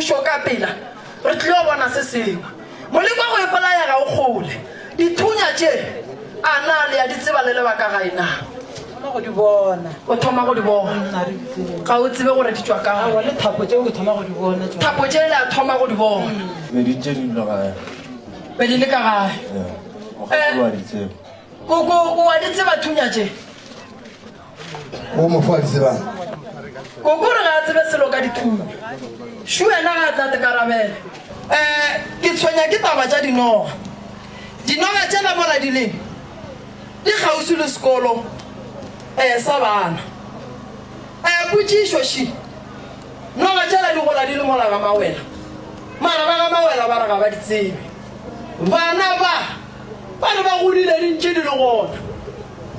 thušo ka pela re tlile bona se sengwe molekwa go epolaya ga o kgole dithunya tše a na le ya ditseba le lebaka ga ena go di bona o thoma go di bona ga o tsebe gore di tswa ka le thapo tšeo ke thoma go di bona thapo tše le a thoma go di bona be di le ka gae koko wa di tseba thunya tše o mo fa tsebang koko re ga tsebe selo ka dithunya shu ena ga tla tekarabela ke tshwenya ke taba tša dinoga tše la mola di leng di gausi le sekolo sa bana potšišo shi noga tše la di gola di le mola ga mawela mara ba ga mawela ba re ga ba di tsebe bana ba re ba godile dintše di le gona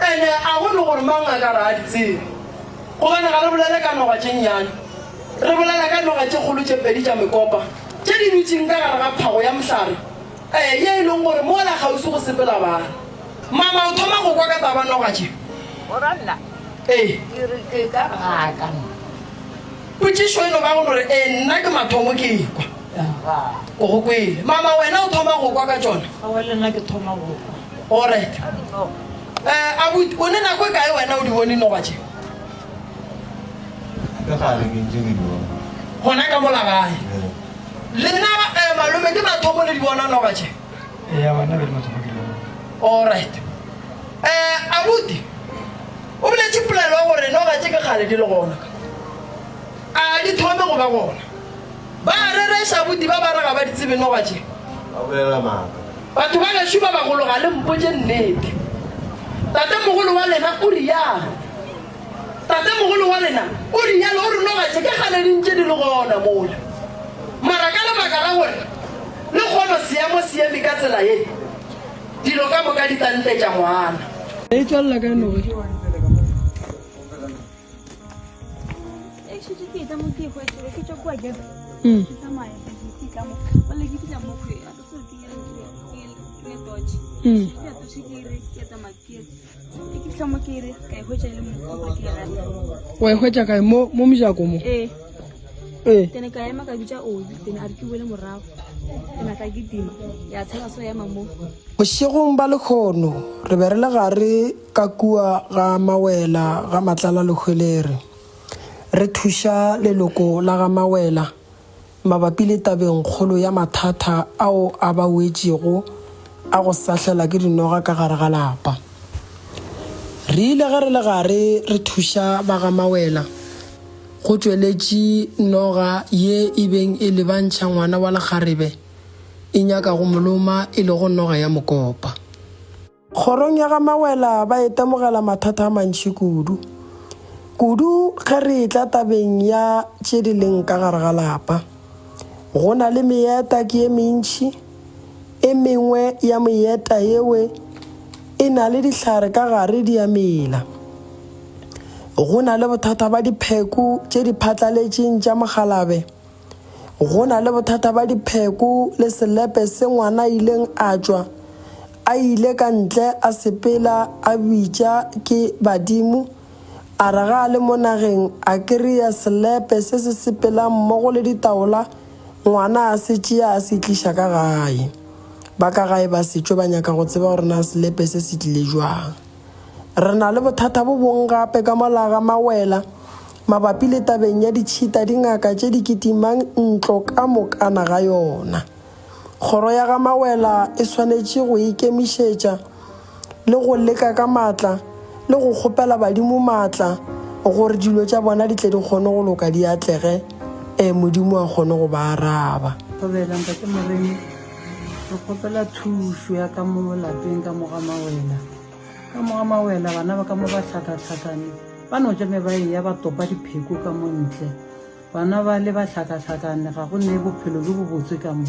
ene a go le gore mang a ka re a di tsebe gobane ga re bolele ka noga tše nnyane re bolela ka noga tše kgolo tše pedi tša mekopa tše di dutšeng ka gare ga phago ya mohlare ye e leng gore mola gausi go sepela bana mama o thoma go kwa ka taba noga tše potšišo eno ba go gore nna ke mathomo ke ekwa o go kwele mama wena o thoma go kwa ka tšona alright abuti o ne nako e kae wena o di bone noga tše gona ka mola gae le nna malome ke mathomo le di bona noga tše alright abuti o boletše polelo wa gore noga tše ke kgale di le gona a di thome go ba gona ba rereša abuti ba ba re ga ba di tsebe noga tše batho ba gešo ba bagolo ga le mpotše nnete tate mogolo wa lena o rialo o re noga tše ke kgale dintše di le gona mola mara ka lebaka la gore le kgono seamo siame ka tsela ye dilo ka moka di tantletša ngwana e tswalela ka noge wa e hwetša kae mo mojako mo tene ka ema ka bitša obi tene a re ke boele morago tena ka ke tima ya tshela so ya mamo bošegong ba lekgono re be re le gare ka kua ga mawela ga matlala lekgwelere re thuša leloko la ga mawela mabapi le tabeng kgolo ya mathata ao a ba wetšego a go sahlela ke dinoga ka gare ga lapa re ile ge re le gare re thuša ba ga mawela go tšweletše noga ye e beng e lebantšha ngwana wa lekgarebe e nyaka go moloma e le go noga ya mokopa kgorong ya ga mawela ba etemogela mathata a mantši kudu ge re tla tabeng ya tše di leng ka gare ga lapa go na le meeta ke ye mentši e mengwe ya meeta yewe e na le dihlare ka gare di a mela go na le bothata ba dipheko tše di phatlaletšeng tša mogalabe go na le bothata ba dipheko le selepe se ngwana ileng a tšwa a ile ka ntle a sepela a bitša ke badimo a re ga a le mo nageng a kry-a selepe se se sepelang mmogo le ditaola ngwana a se tšea a se tliša ka gae ba ka gae ba setšwe ba nyaka go tseba gore na selepe se se tlile jwang re na le bothata bo bong gape ka mola ga mawela mabapi le tabeng ya ditšhita dingaka tše di kitimang ntlo ka mokana ga yona kgoro ya ga mawela e swanetše go ikemišetša le go leka ka maatla le go kgopela badimo maatla gore dilo tša bona di tle di kgone go loka di atlege modimo a kgone go ba araba gobelanka ke moremi re kgopela thušo ya ka mo lapeng ka moga mawela bana ba ka mo ba hlakahlakane ba no tšame ba eya ba topa dipheko ka mo ntle bana ba le ba hlakahlakane ga go nne bophelo le bo botse ka mo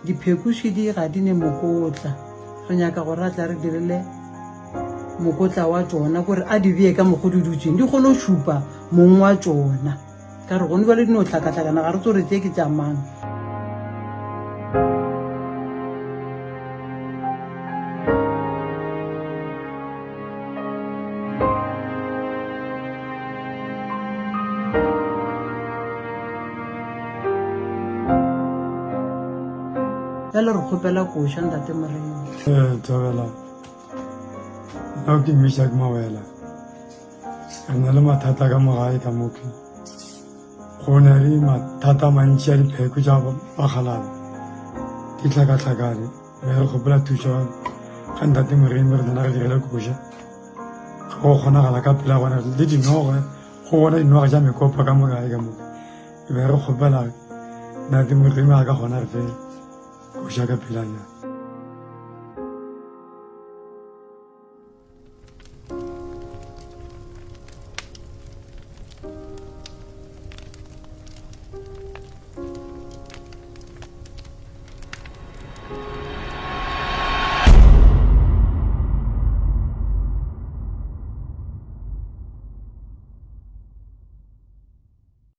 diphekošedi ga di ne mokotla re nyaka gore a tla re dirile mokotla wa tšona gore a di bee ka mokgo di dutšeng di kgone go šupa mong wa tšona ka re gone bale di no hlakahlakana ga re tsore tse ke tša mang jalo re kgopela koša ntate Morena. Thabela nna ke Meshack Mawela re na le mathata ka mogae ka moke go na le mathata a mantši a dipheko tša bagalabe di tlhakatlhakane mme re kgopela thuso ga ntate Morena re nana re direle koša ga go kgonagala ka pela gona le dinoge go bona dinoga tša mekopa ka mogae ka moke ebe re kgopela ntate Morena a ka kgona re fe koša ka pelanyana.